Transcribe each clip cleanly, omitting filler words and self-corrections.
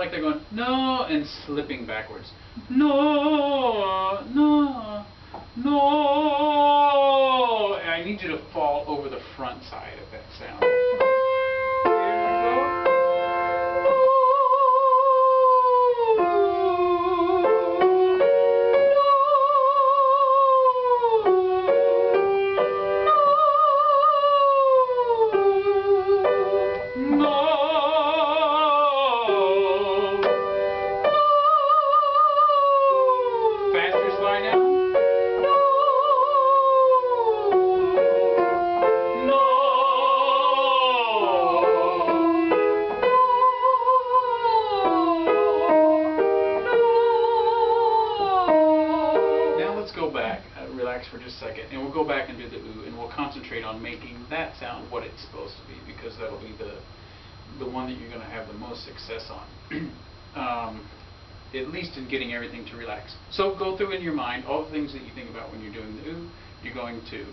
like they're going, no, and slipping backwards. No, no, no. And I need you to fall over the front side of that sound. Relax for just a second, and we'll go back and do the ooh, and we'll concentrate on making that sound what it's supposed to be, because that'll be the one that you're going to have the most success on, at least in getting everything to relax. So go through in your mind all the things that you think about when you're doing the ooh. You're going to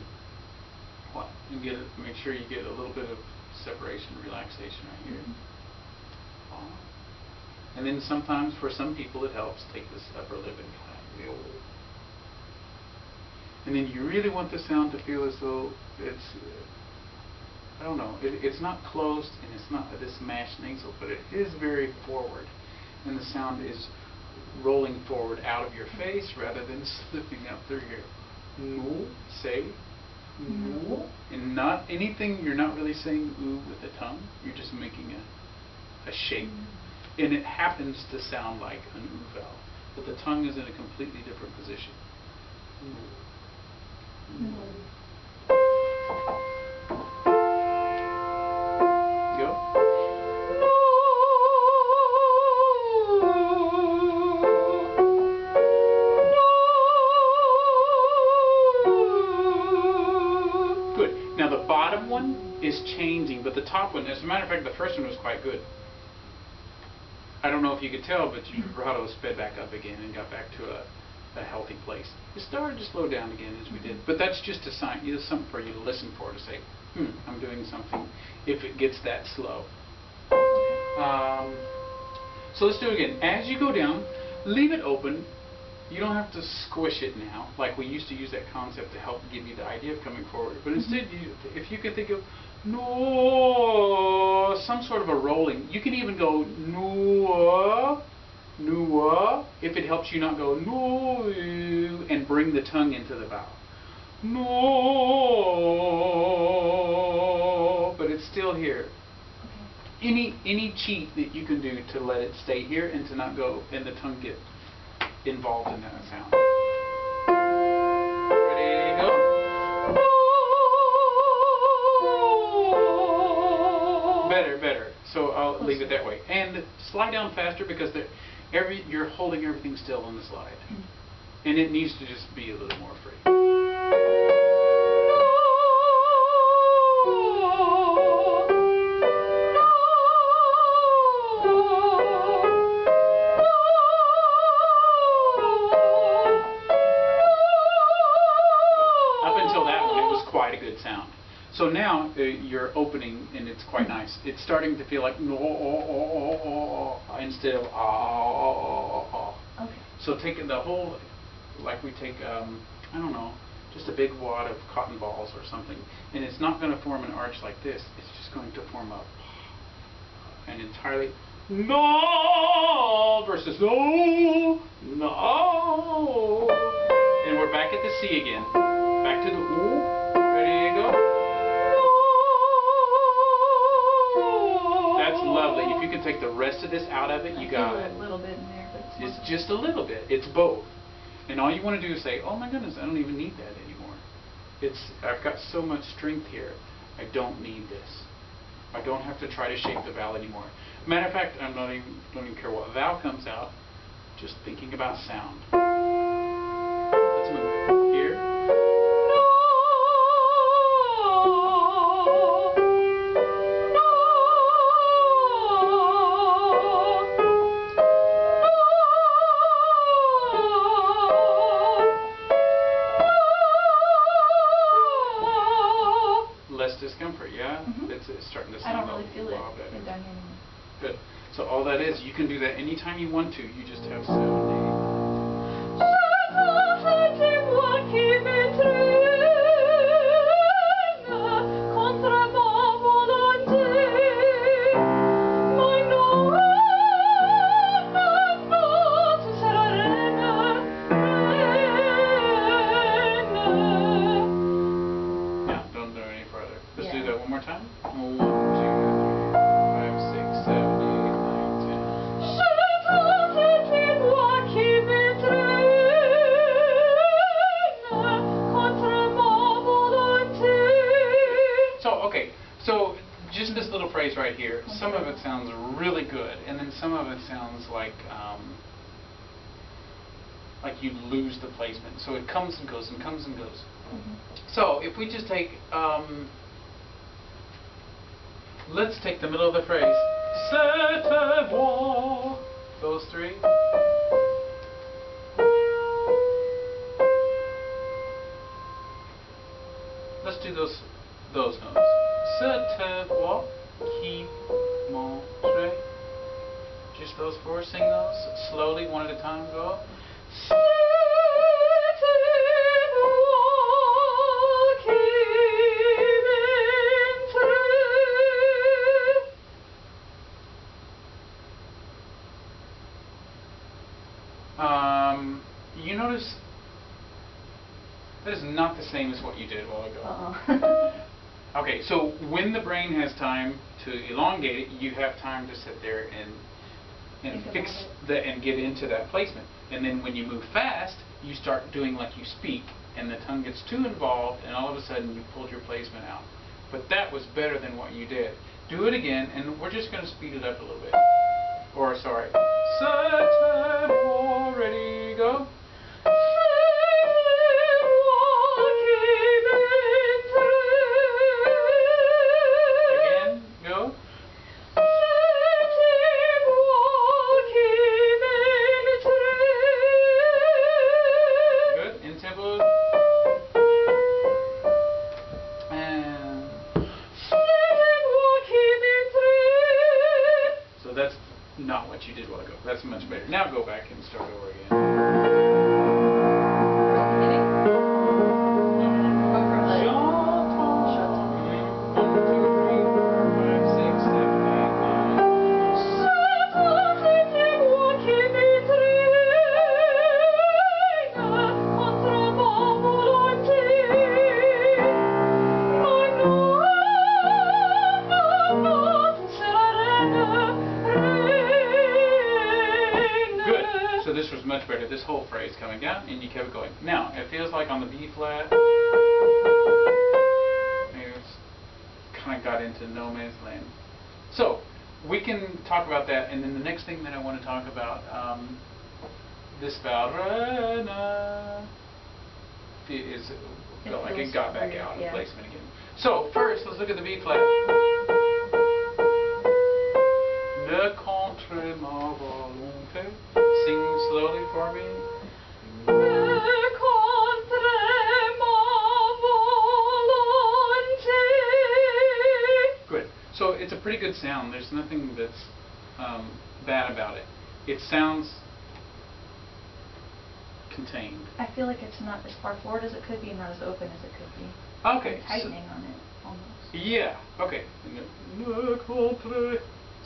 what? And make sure you get a little bit of separation, relaxation right here. And then sometimes, for some people, it helps take this upper lip and kind of. And then you really want the sound to feel as though it's, I don't know, it's not closed and it's not this mashed nasal, but it is very forward. And the sound is rolling forward out of your face rather than slipping out through here. No, say, no. And not anything, you're not really saying ooh with the tongue, you're just making a shape. And it happens to sound like an ooh vowel, but the tongue is in a completely different position. Go. Good. Now the bottom one is changing, but the top one, as a matter of fact, the first one was quite good. I don't know if you could tell, but your vibrato sped back up again and got back to a healthy place. It started to slow down again as we did, but that's just a sign. It's something for you to listen for, to say, I'm doing something if it gets that slow. So let's do it again. As you go down, leave it open. You don't have to squish it now, like we used to use that concept to help give you the idea of coming forward. But instead, if you can think of no, some sort of a rolling. You can even go no. No, if it helps you not go no and bring the tongue into the vowel. No, but it's still here. Okay. Any cheat that you can do to let it stay here and to not go and the tongue get involved in that sound. Ready, go. Better. So I'll leave it that way. And slide down faster because you're holding everything still on the slide. And it needs to just be a little more free. Up until that one, it was quite a good sound. So now you're opening and it's quite nice. It's starting to feel like no instead of ah. Okay. So taking the whole, like we take I don't know, just a big wad of cotton balls or something, and it's not going to form an arch like this. It's just going to form an entirely no versus no. And we're back at the C again. Back to the ooh. Ready, go. That's lovely. If you can take the rest of this out of it, you got it. A little bit in there, but it's just a little bit. It's both. And all you want to do is say, oh my goodness, I don't even need that anymore. I've got so much strength here. I don't need this. I don't have to try to shape the vowel anymore. Matter of fact, I don't even care what vowel comes out. Just thinking about sound. Let's move it. Here. Less discomfort, yeah? It's starting to sound I don't really feel it better. down here anymore. Good. So all that is, you can do that anytime you want to. You just have 7, Now, don't go any further. Let's do that one more time. 1, 2, 3, 5, 6, 7, 8, 9, 10. So, okay. So, just this little phrase right here, some of it sounds really good, and then some of it sounds like you lose the placement. So it comes and goes and comes and goes. So if we just take, let's take the middle of the phrase, C'était moi, those three. Let's do those notes. C'était moi qui montrait. Just those four. Sing those slowly, one at a time. Go. You notice that is not the same as what you did a while ago. Okay, so when the brain has time to elongate it, you have time to sit there and fix that and get into that placement. And then when you move fast, you start doing like you speak, and the tongue gets too involved, and all of a sudden you pulled your placement out. But that was better than what you did. Do it again, and we're just going to speed it up a little bit. Or, sorry. C'était moi, ready, go. Again, go. Good, in tempo. And so that's not what you did a while ago. That's much better. Now go back and start over again. So this was much better, this whole phrase coming down, and you kept going. Now, it feels like on the B flat, it's kind of got into no man's land. So, we can talk about that, and then the next thing that I want to talk about, this vowel, is felt like it got back out of placement again. So, first, let's look at the B flat. Le contre ma volonté. Sing slowly for me. Le contre ma volonté. Good. So it's a pretty good sound. There's nothing that's bad about it. It sounds contained. I feel like it's not as far forward as it could be and not as open as it could be. Okay. Tightening on it, almost. Yeah. Okay. Le contre.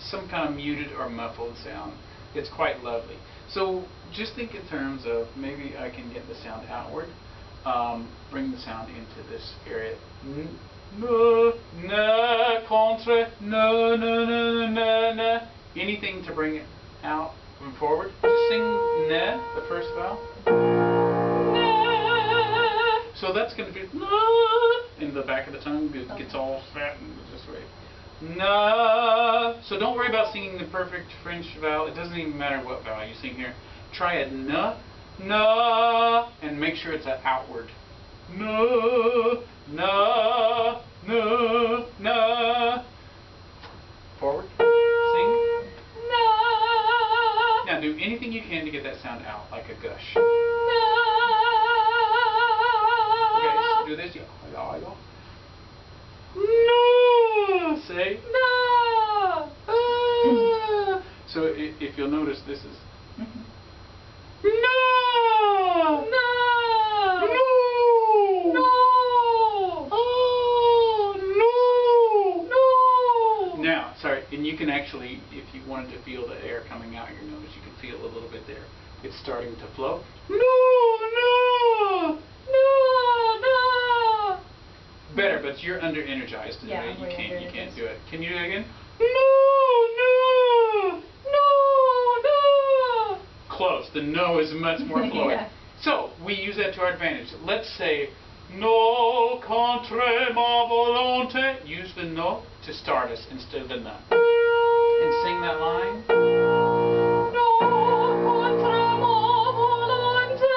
Some kind of muted or muffled sound. It's quite lovely. So just think in terms of maybe I can get the sound outward, bring the sound into this area. Ne, contre, ne. Anything to bring it out and forward. Just sing ne, the first vowel. So that's going to be in the back of the tongue. It gets all fat and just right. Na. So don't worry about singing the perfect French vowel. It doesn't even matter what vowel you sing here. Try a na, and make sure it's an outward. Na. Forward. Sing. Now do anything you can to get that sound out, like a gush. Okay, so do this. Yeah. No. Say no. So if you'll notice, this is Mhm. no, No! no, No! oh, no, No! Now, sorry, and you can actually, if you wanted to feel the air coming out your nose, you can feel a little bit there. It's starting to flow. No, no, No! better, but you're under energized. Yeah, I'm You way can't. under You can't energized. do it. Can you do it again? No, no, No! close. The no is much more flowing. Yeah. So we use that to our advantage. Let's say no contre ma volonté. Use the no to start us instead of the na. And sing that line. No contra ma volonté.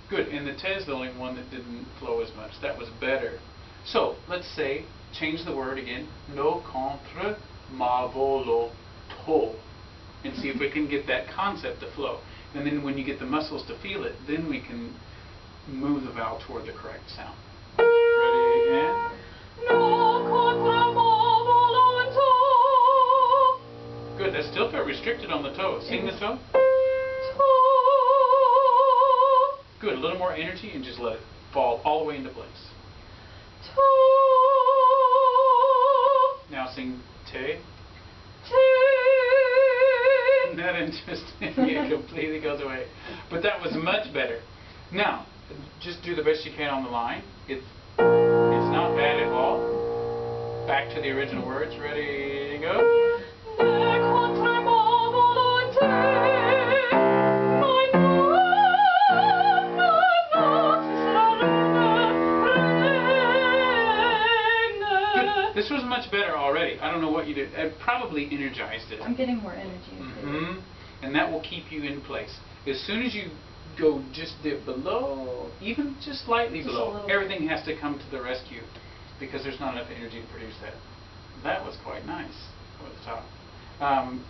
Good. And the te is the only one that didn't flow as much. That was better. So let's say, change the word again. No contre ma volonté. And see if we can get that concept to flow. And then when you get the muscles to feel it, then we can move the vowel toward the correct sound. Ready, and? No contra ma volonté. Good, that still felt restricted on the toe. Sing the toe. Good, a little more energy and just let it fall all the way into place. Now sing te. That interesting. It completely goes away. But that was much better. Now, just do the best you can on the line. It's not bad at all. Back to the original words. Ready, go. Good. This was much better already. I don't know what you did. It probably energized it. I'm getting more energy into it. And that will keep you in place. As soon as you go just dip below, even just slightly Just below, everything has to come to the rescue because there's not enough energy to produce that. That was quite nice over the top.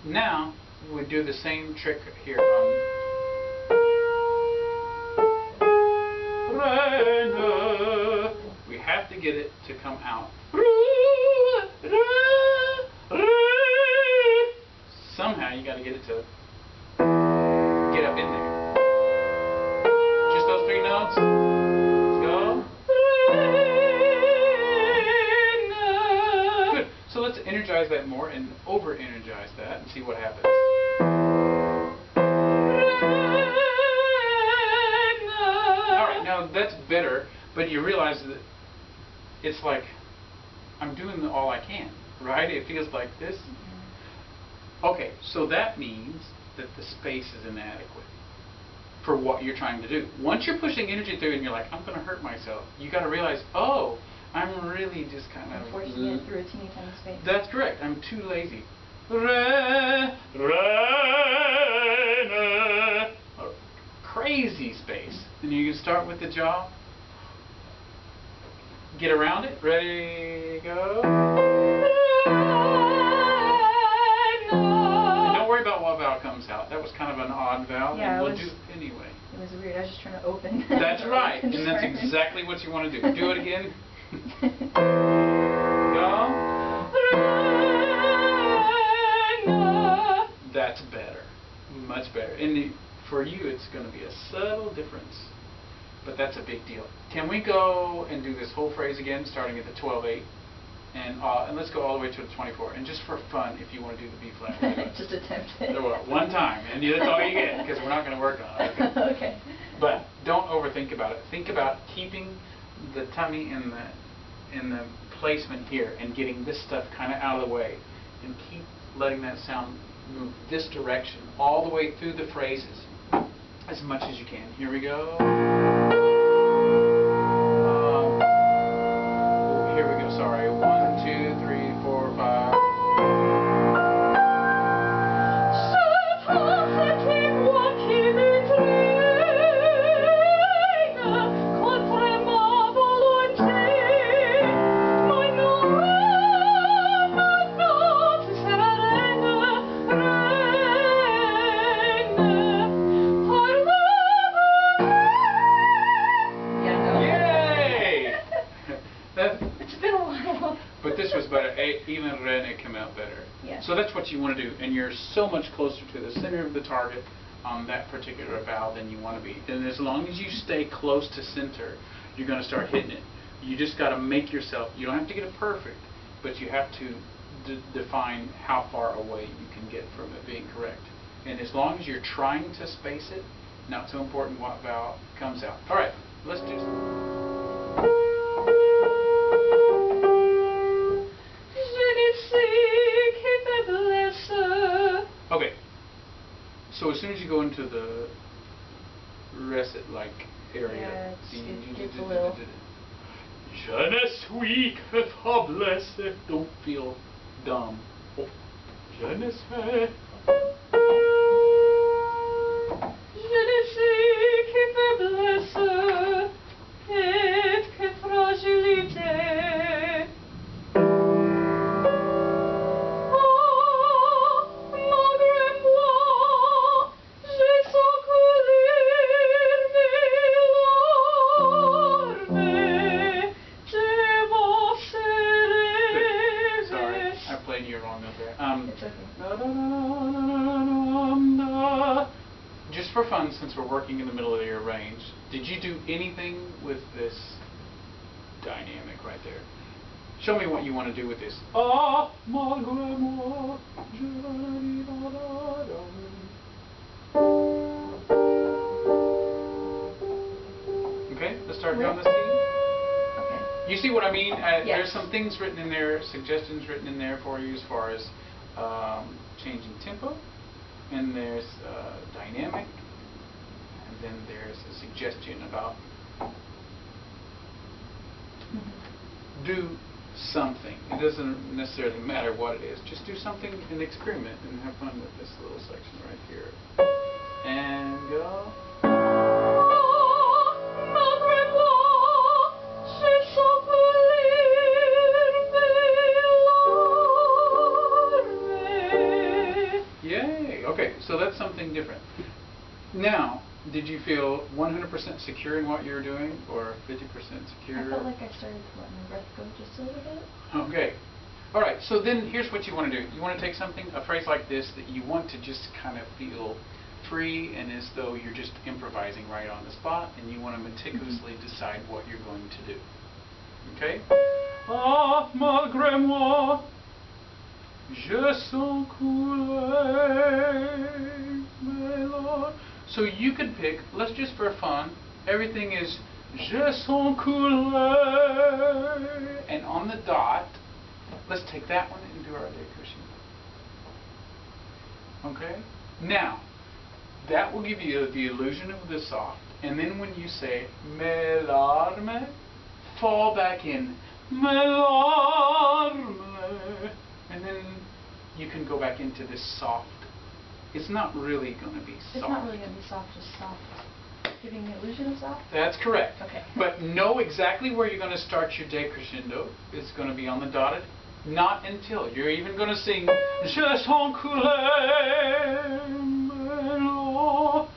Now we do the same trick here on Reine. We have to get it to come out. Somehow you got to get it to get up in there. Just those three notes. Let's go. Good. So let's energize that more and over-energize that and see what happens. Alright, now that's better, but you realize that it's like I'm doing all I can, right? It feels like this. Okay, so that means that the space is inadequate for what you're trying to do. Once you're pushing energy through and you're like, I'm going to hurt myself, you got to realize, oh, I'm really just kind of forcing it through a teeny tiny space. That's correct. I'm too lazy. Crazy space. And you can start with the jaw. Get around it. Ready, go. And don't worry about what vowel comes out. That was kind of an odd vowel, Yeah, and we'll do it anyway. It was weird. I was just trying to open. That's right, and that's exactly what you want to do. Do it again. Go. That's better. Much better. And for you, it's going to be a subtle difference. But that's a big deal. Can we go and do this whole phrase again, starting at the 12/8? And let's go all the way to the 24. And just for fun, if you want to do the B flat, we'll do it. Just attempt it. One time, and that's all you get, because we're not going to work on it. Okay? Okay. But don't overthink about it. Think about keeping the tummy in the placement here, and getting this stuff kind of out of the way, and keep letting that sound move this direction all the way through the phrases as much as you can. Here we go. Here we go. Sorry. 1, 2, 3, 4, 5. even Rene came out better. Yes. So that's what you want to do, and you're so much closer to the center of the target on that particular vowel than you want to be. And as long as you stay close to center, you're going to start hitting it. You just got to make yourself, you don't have to get it perfect, but you have to define how far away you can get from it being correct. And as long as you're trying to space it, not so important what vowel comes out. All right, let's do Okay, so as soon as you go into the recit-like area, it's a little. Je ne suis que faiblesse. Don't feel dumb. Oh. Je ne sais. Je ne sais que faiblesse et que fragilité. You're wrong up there. It's okay. Just for fun, since we're working in the middle of your range, did you do anything with this dynamic right there? Show me what you want to do with this. Okay, let's start down the C. You see what I mean? Yes. There's some things written in there, suggestions written in there for you as far as changing tempo, and there's dynamic, and then there's a suggestion about do something. It doesn't necessarily matter what it is. Just do something and experiment and have fun with this little section right here. And go. Yay! Okay, so that's something different. Now, did you feel 100% secure in what you were doing, or 50% secure? I felt like I started to let my breath go just a little bit. Okay. All right, so then here's what you want to do. You want to take something, a phrase like this, that you want to just kind of feel free and as though you're just improvising right on the spot, and you want to meticulously decide what you're going to do. Okay? Ah, malgré moi, je sens couler mes larmes. So you could pick, let's just for fun, everything is je sens couler, and on the dot, let's take that one and do our décrochement. Okay? Now, that will give you the illusion of the soft, and then when you say mes larmes, fall back in mes larmes, and then you can go back into this soft. It's not really going to be soft. It's not really going to be soft, just soft. Giving the illusion of soft? That's correct. Okay. But know exactly where you're going to start your décrescendo. It's going to be on the dotted. Not until. You're even going to sing Je sens couler mes larmes.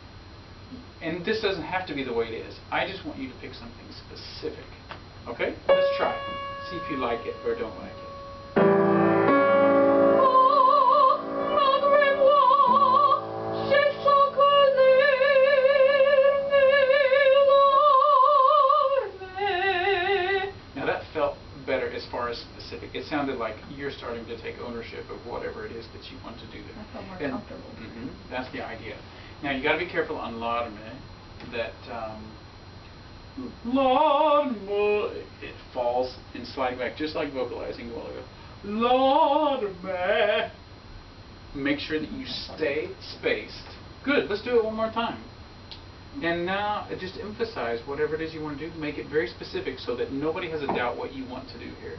And this doesn't have to be the way it is. I just want you to pick something specific. Okay? Let's try it. See if you like it or don't like it. Now that felt better as far as specific. It sounded like you're starting to take ownership of whatever it is that you want to do there. I felt more comfortable. That's the idea. Now you got to be careful on larme that larme, it falls and sliding back just like vocalizing a while ago. Larme. Make sure that you stay spaced. Good. Let's do it one more time. And now just emphasize whatever it is you want to do. Make it very specific so that nobody has a doubt what you want to do here.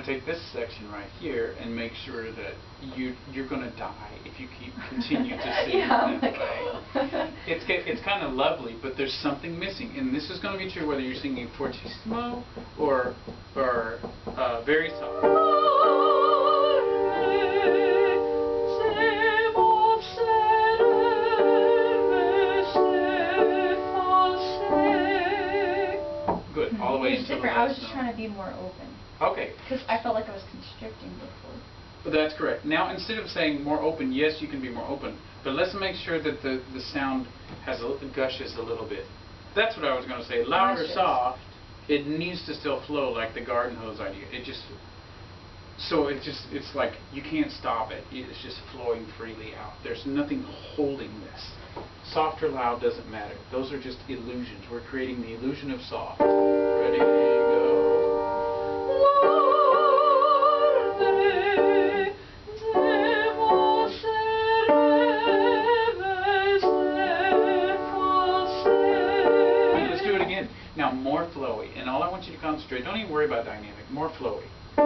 to take this section right here and make sure that you're going to die if you continue to sing Yeah, that way. It's kind of lovely, but there's something missing, and this is going to be true whether you're singing fortissimo or very soft. Good, all the way into the last I was just note. trying to be more open. Okay. Because I felt like I was constricting before. But that's correct. Now, instead of saying more open, yes, you can be more open, but let's make sure that the sound gushes a little bit. That's what I was going to say. Loud or soft, it needs to still flow like the garden hose idea. It's like you can't stop it. It's just flowing freely out. There's nothing holding this. Soft or loud doesn't matter. Those are just illusions. We're creating the illusion of soft. Ready, go. Let's do it again. Now more flowy, and all I want you to concentrate. Don't even worry about dynamic. More flowy. Ready?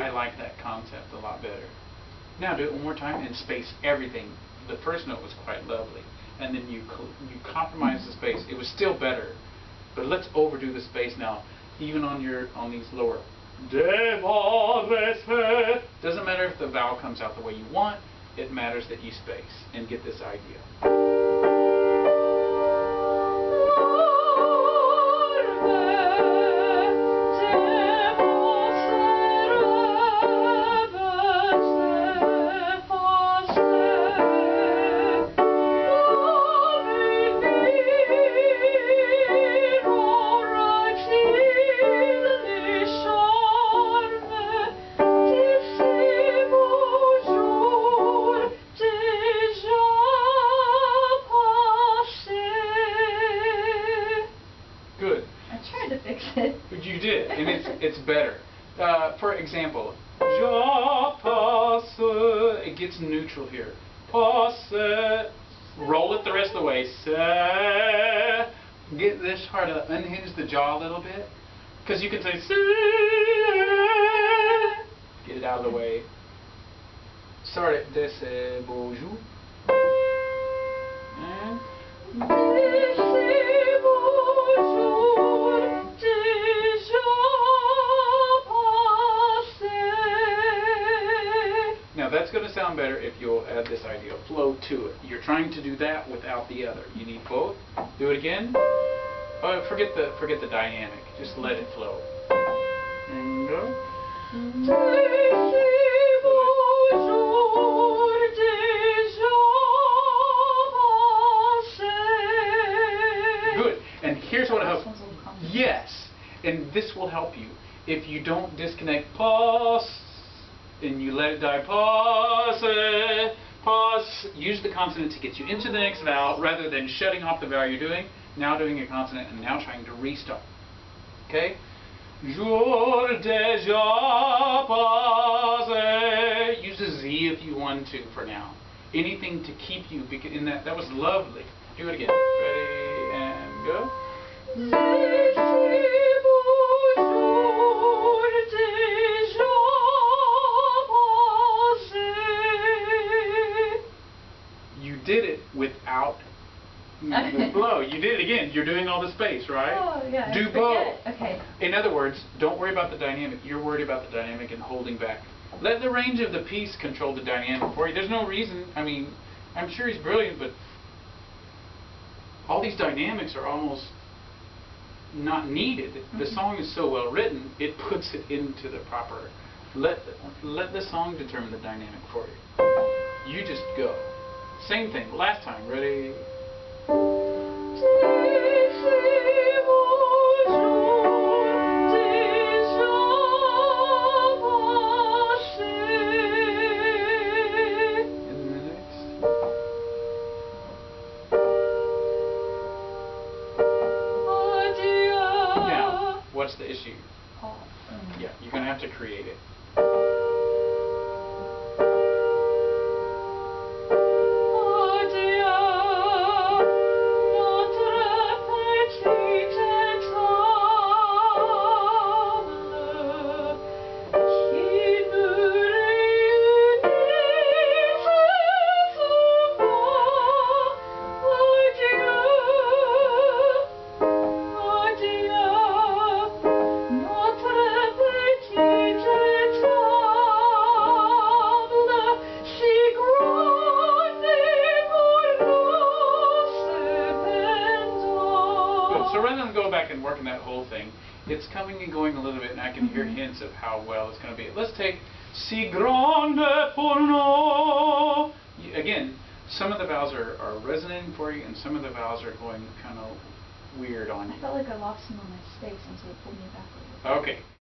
I like that concept a lot better. Now do it one more time and space everything. The first note was quite lovely, and then you compromise the space. It was still better, but let's overdo the space now, even on these lower. Doesn't matter if the vowel comes out the way you want. It matters that you space and get this idea. Good. I tried to fix it. But you did, and it's better. For example, je passe. It gets neutral here. Passe. Roll it the rest of the way. Se. Get this hard to unhinge the jaw a little bit, because you can say se. Get it out of the way. Start it. De ce beau jour. And now that's going to sound better if you'll add this idea of flow to it. You're trying to do that without the other. You need both. Do it again. Oh, forget the dynamic. Just let it flow. And go. Good. And here's what helps. Yes. And this will help you. If you don't disconnect pause and you let it die pause, pause, use the consonant to get you into the next vowel rather than shutting off the vowel you're doing, now doing a consonant and now trying to restart. Okay? Jour déjà passé. Use a Z if you want to for now. Anything to keep you in that. That was lovely. Do it again. Ready and go. You did it without the flow. You did it again. You're doing all the space, right? Oh, yeah. Do both. Okay. In other words, don't worry about the dynamic. You're worried about the dynamic and holding back. Let the range of the piece control the dynamic for you. There's no reason. I mean, I'm sure he's brilliant, but all these dynamics are almost not needed. The song is so well written, it puts it into the proper. Let the song determine the dynamic for you. You just go. Same thing. Last time. Ready? What's the issue? Pause. Yeah, you're going to have to create it. back and working that whole thing, it's coming and going a little bit, and I can hear hints of how well it's going to be. Let's take Si grande pour nous. Again, some of the vowels are resonating for you, and some of the vowels are going kind of weird on you. I felt like I lost some of my space, and so it pulled me back a little bit. Okay.